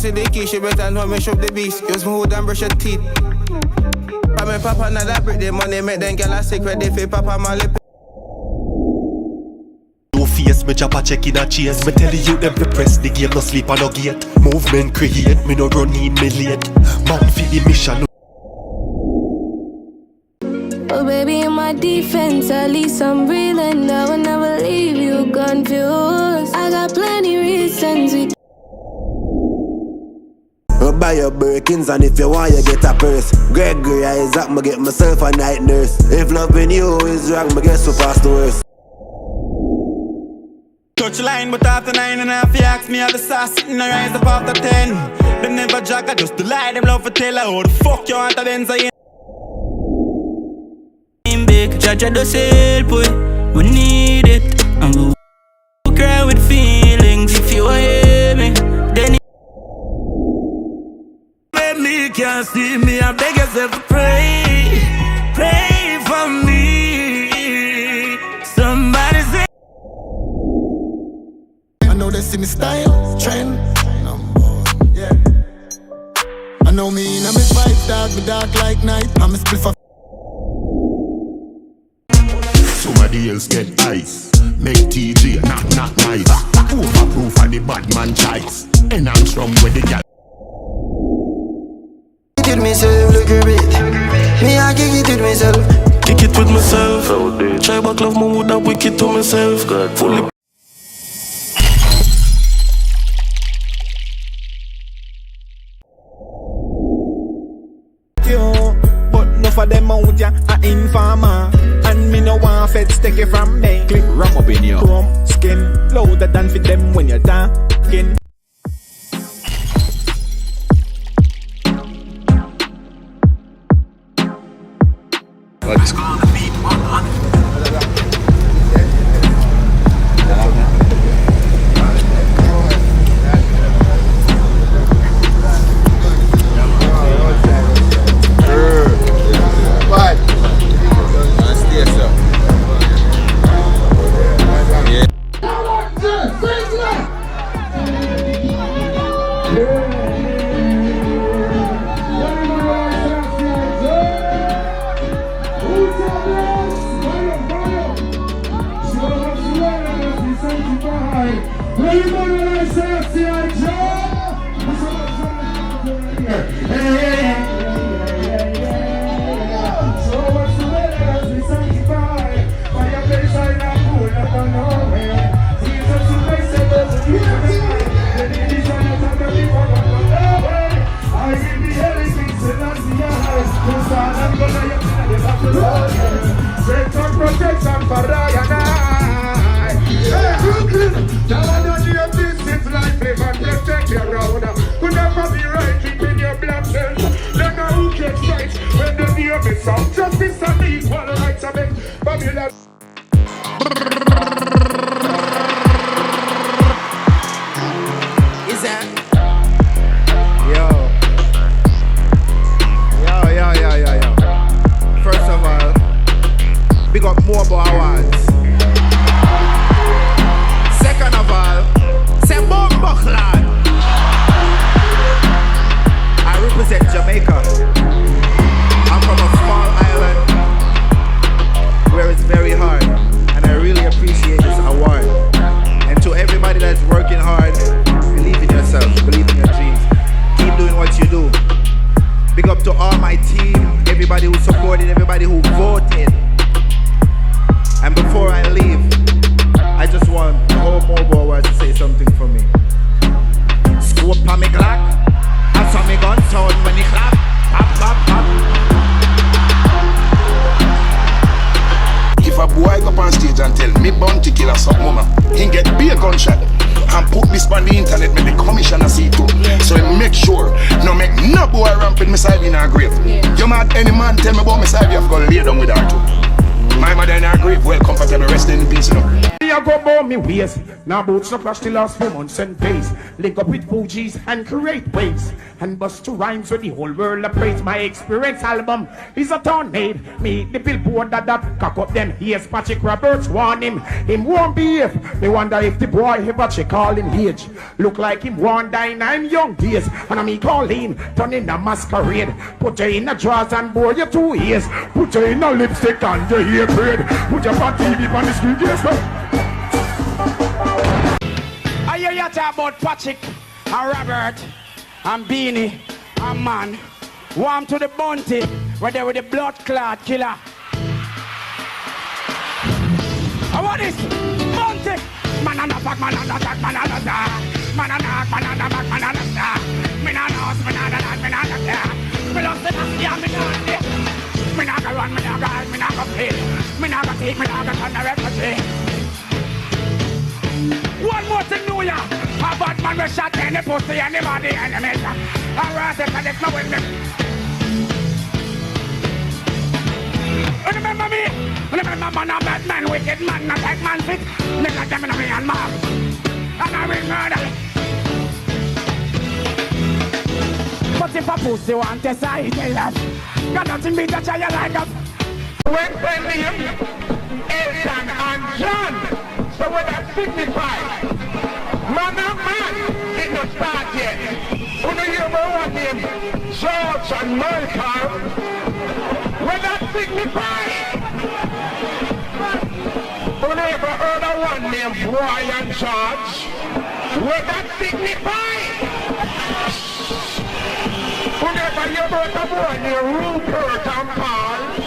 see the key, she better know me shop the beast. Use my hood and brush your teeth. But my papa not that break the money, make them gyal a sick ready for papa my lip. No face, me chop a check in a chase. Me tell you them to press the game, no sleep on no gate. Movement create, me no run in me late. Man for the mission. Oh baby, in my defense, at least I'm breathing. I will never leave you confused. I got plenty reasons we buy your Birkins and if you want you get a purse. Gregory Isaac, me get myself a night nurse. If loving you is wrong, me get so fast the worst. Touch line, but after 9.5 you ask me how the sauce sitting and rise up after 10. Them never jack, I just lie, them love for tell her how the fuck you want a Benz I ain't big, Jaja does help, boy. We need it, and we cry with feelings. If you hear me, then when me can't see me, I beg yourself to pray. Pray for me. Somebody say I know they see me style, trend, yeah. I know me and I'm vibes dark, me dark like night. I'm a split for somebody else get ice. Make TG, not nice. Overproof for the bad man choice. Enhance from where the gal. Kick it myself, look a bit. Me I kick it with myself. Kick it with myself. Try back love me with that wicked to myself. Fully. But no for them out ya a informer. And me no want feds take it from me. Click ram up in your chrome skin. Louder than for them when you're talking. Let's go. justice and equal rights of it. Babylon. Is that? Yo. First of all, big up more about awards. Second of all, say Bomba clan. I represent Jamaica. I'm from a small island where it's very hard, and I really appreciate this award. And to everybody that's working hard, believe in yourself, believe in your dreams. Keep doing what you do. Big up to all my team, everybody who supported, everybody who voted. And before I leave, I just want the whole mobile award to say something for me. Scope on me clock, I saw me gun sound when he clap. Pop, pop, pop. If a boy go up on stage and tell me bounty killer something, mama, he get be a gunshot and put this on the internet, make the commissioner see too. So make sure, no make no boy ramping me side in her grave. You mad any man tell me about me side, you have to lay down with her too. My mother in her grave, well comfortable, rest in peace, you know. You go me ways. Now boots no clash the last few months and days. Link up with Fugees and create waves. And bust to rhymes with the whole world appraise. My experience album is a tornado. Meet the billboard that cock up them ears. Patrick Roberts warn him won't behave. Me wonder if the boy ever check all in age. Look like him one die in I'm young days. And I'm calling, turn in a masquerade. Put you in a drawers and bore your 2 ears. Put you in a lipstick and your hair braid. Put your fat TV on the screen, yes, I hear you talk about Patrick and Robert and Beanie and man. Warm to the bounty, where they with the blood clot killer. I want this bounty. Man on the back, man on the back, man on the back. Man on the back, man on the back, man on the back. Man on the house, man on the back, man on the back. Me love the nasty, me on the. Me not go run, me not go hide, me not go play. Me not go take, me not go turn the refugee. One more thing, New York. A bad man will shot any pussy, anybody, enemies. Alright, if I did not win me. Remember me? Remember man, a bad man, wicked man, not like man fit. Nigga, them in a me and mom. And I will murder. But if a pussy want to say, tell them. Got nothing beat a child like us. When name, Elton and John. So what that signifies? Man and man, it not start yet. Who do you know what name? George and Michael. What that signifies? Who never heard of one named Roy and George? What that signifies? Who never heard about a boy named Rupert and Paul?